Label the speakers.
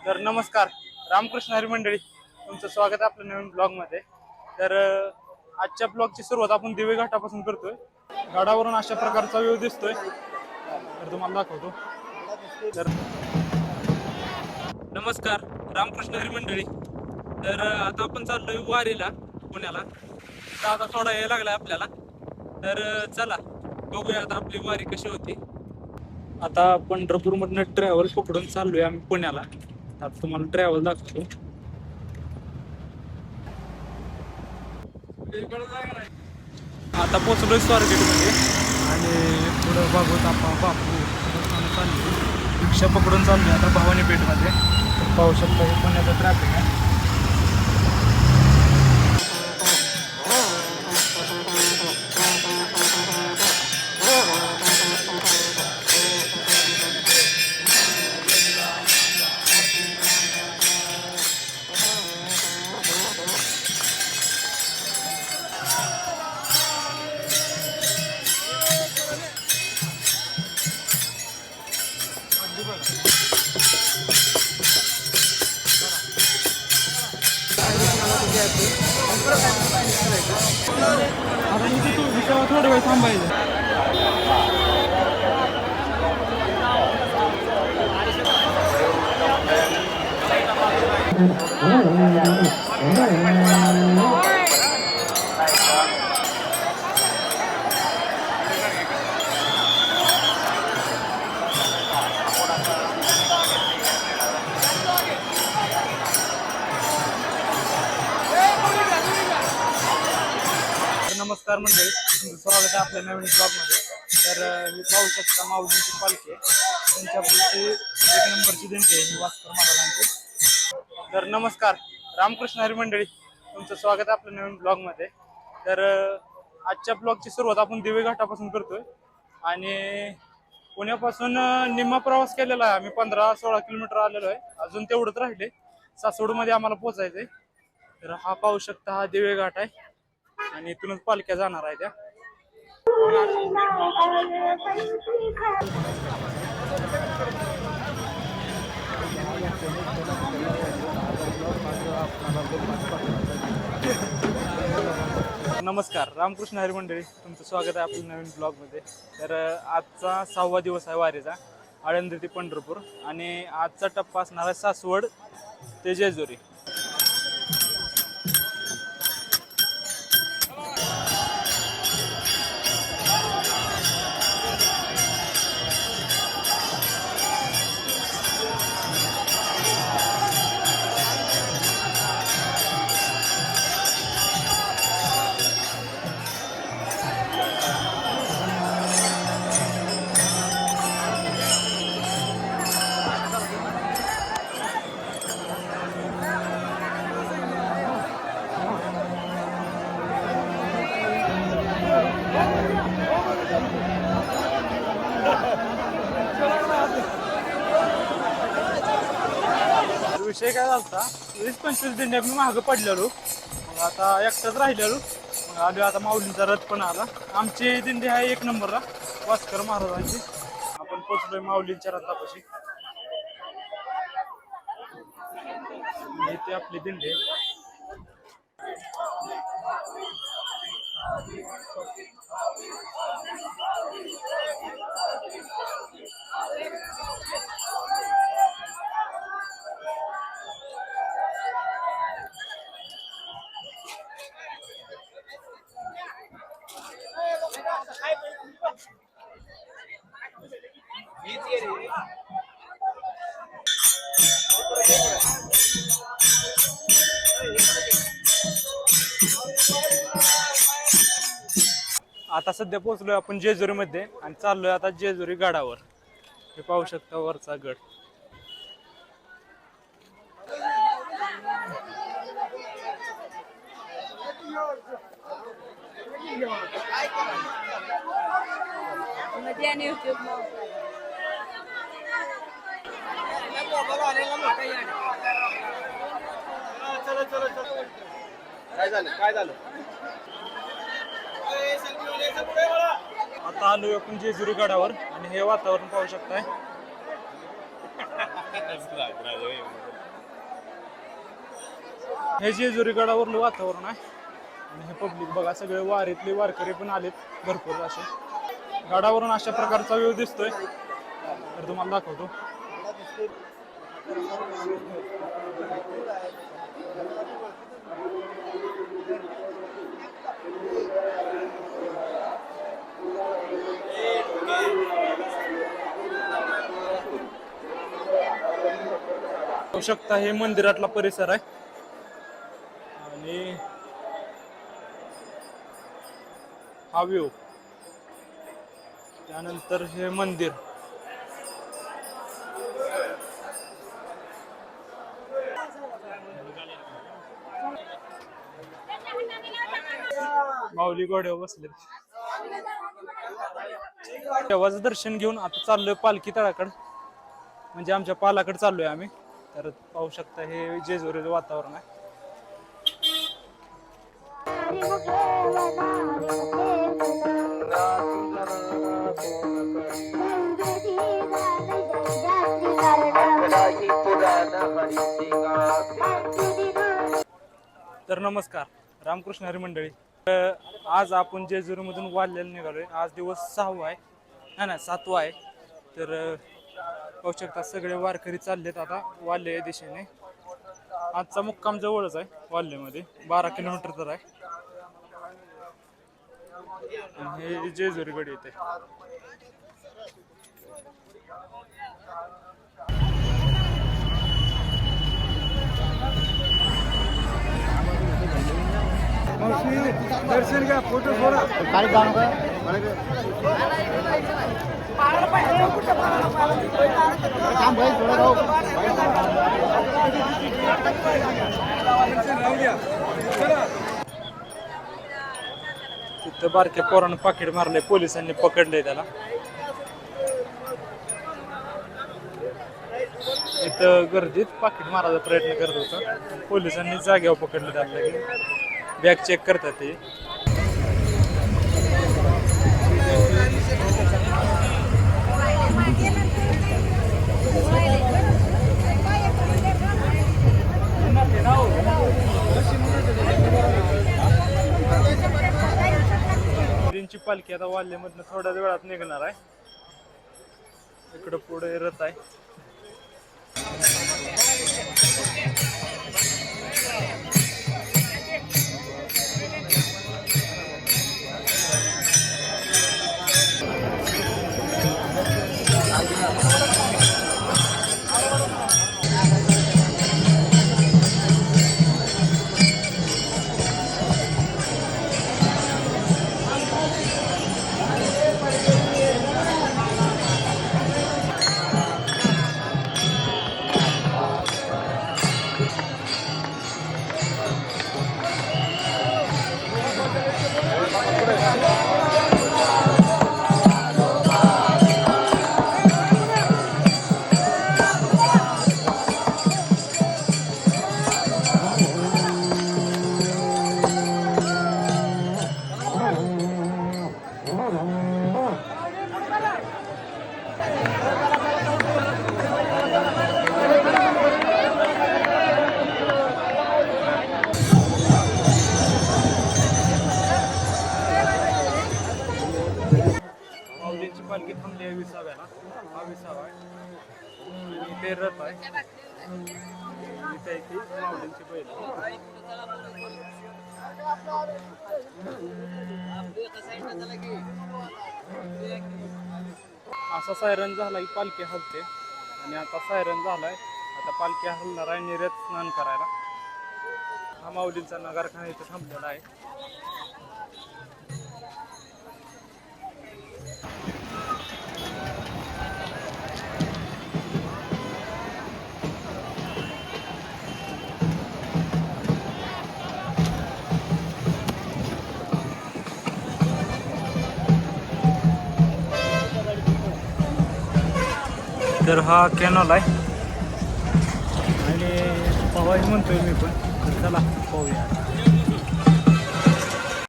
Speaker 1: तर नमस्कार, रामकृष्ण हरी मंडळी, तुमचं स्वागत आहे आपल्या नवीन ब्लॉगमध्ये. तर आजच्या ब्लॉगची सुरुवात आपण दिवे घाटापासून करतोय. गडावरून अशा प्रकारचा व्ह्यू दिसतोय, तर तुम्हाला दाखवतो. तर नमस्कार, रामकृष्ण हरी मंडळी. तर आता आपण चाललोय वारीला पुण्याला. तर आता थोडा यायला लागलाय आपल्याला. तर चला बघूया आता आपली वारी कशी होती. आता पंढरपूरमधनं ट्रॅव्हल पकडून चाललोय आम्ही पुण्याला. आता तुम्हाला ट्रॅव्हल दाखवतो. आता पोहोचलोय स्वारगेटमध्ये आणि पुढं बघूत आपण बापू चाललोय. रिक्षा पकडून चाललोय आता भवानी पेठमध्ये. पाहू शकता हे पुण्याचं ट्रॅफिक आहे. आता इथे तू थोडं वेळ थांबायचं. नमस्कार मंडळी, तुमचं स्वागत आहे आपल्या नवीन ब्लॉगमध्ये. तर मी पाहू शकता माऊलींची पालखी आहे. त्यांच्यापुढची एक नंबरची दिंडी आहे ही वास्कर महाराजांची. तर नमस्कार, रामकृष्ण हरी मंडळी, तुमचं स्वागत आहे आपल्या नवीन ब्लॉगमध्ये. तर आजच्या ब्लॉगची सुरुवात आपण दिवे घाटापासून करतोय आणि पुण्यापासून निम्मा प्रवास केलेला आहे. आम्ही 15-16 किलोमीटर आलेलो आहे. अजून तेवढंच राहिले. सासवडमध्ये आम्हाला पोहोचायचंय. तर हा पाहू शकता हा दिवे घाट आहे आणि इथूनच पालख्या जाणार आहे त्या. नमस्कार, रामकृष्ण हरी मंडळी, तुमचं स्वागत आहे आपल्या नवीन ब्लॉगमध्ये. तर आजचा 6वा दिवस आहे वारीचा, आळंदी ते पंढरपूर. आणि आजचा टप्पा असणार आहे सासवड ते जेजुरी. विषय काय झाला, 20-25 दिंड्या मी मागं पडलेलो. मग आता एकटाच राहिलेलो. मग आलो आता माऊलींचा रथ पण आला. आमची दिंडी आहे 1 नंबरला वास्कर महाराजांची. आपण पोचलोय माऊलींच्या रथापाशी. इथे आपली दिंडी आहे. आता सध्या पोहोचलोय आपण जेजुरीमध्ये आणि चाललोय आता जेजुरी गडावर. हे पाहू शकता वरचा गड. काय झालं? आता आलोय आपण जेजुरी गडावर आणि हे वातावरण पाहू शकताय. हे जेजुरी गडावरलं वातावरण आहे आणि हे पब्लिक बघा सगळे वारीतले वारकरी पण आलेत भरपूर असे. गडावरून अशा प्रकारचा व्ह्यू दिसतोय तर तुम्हाला दाखवतो. पाहू शकता हे मंदिरातला परिसर आहे आणि हा व्ह्यू. त्यानंतर हे मंदिर. माऊली घोड्यावर बसले. देवाचं दर्शन घेऊन आता चाललोय पालखी तळाकडे, म्हणजे आमच्या पालाकडे चाललोय आम्ही. तर पाहू शकता हे जेजुरीचं वातावरण आहे. तर नमस्कार, रामकृष्ण हरी मंडळी. आज आपण जेजुरीमधून वाल्ह्याला निघालोय. आज दिवस 6वा आहे, नाही 7वा आहे. तर पाहू शकता सगळे वारकरी चाललेत आता वाल्हे दिशेने. आजचा मुक्काम जवळच आहे, वाल्हेमध्ये 12 किलोमीटर तर आहे. आणि हे जेजुरी गड येते. दर्शन घ्या, फोटो थोडा तिथं बारक्या पोरानं पाकिट मारलंय, पोलिसांनी पकडलंय त्याला. इथं गर्दीत पाकिट मारायचा प्रयत्न करत होता, पोलिसांनी जागेवर पकडलं त्याला. बॅग चेक करतात ते. ची पालखी आता वाल्हेमधनं थोड्या वेळात निघणार आहे. इकडं पुढे रथ आहे. पालखी थांबली आहे 20व्याला. हा 20वा आहे. इथे रथ आहे. इथे ती माऊलींची बैल. असा सायरन झाला की पालखी हलते आणि आता सायरन झालाय. आता पालखी हलणार आहे निर्यात स्नान करायला. हा माऊलींचा नगारखाना इथे थांबलेला आहे. तर हा कॅनॉल आहे आणि पवायला म्हणतोय मी पण. चला पाहूया.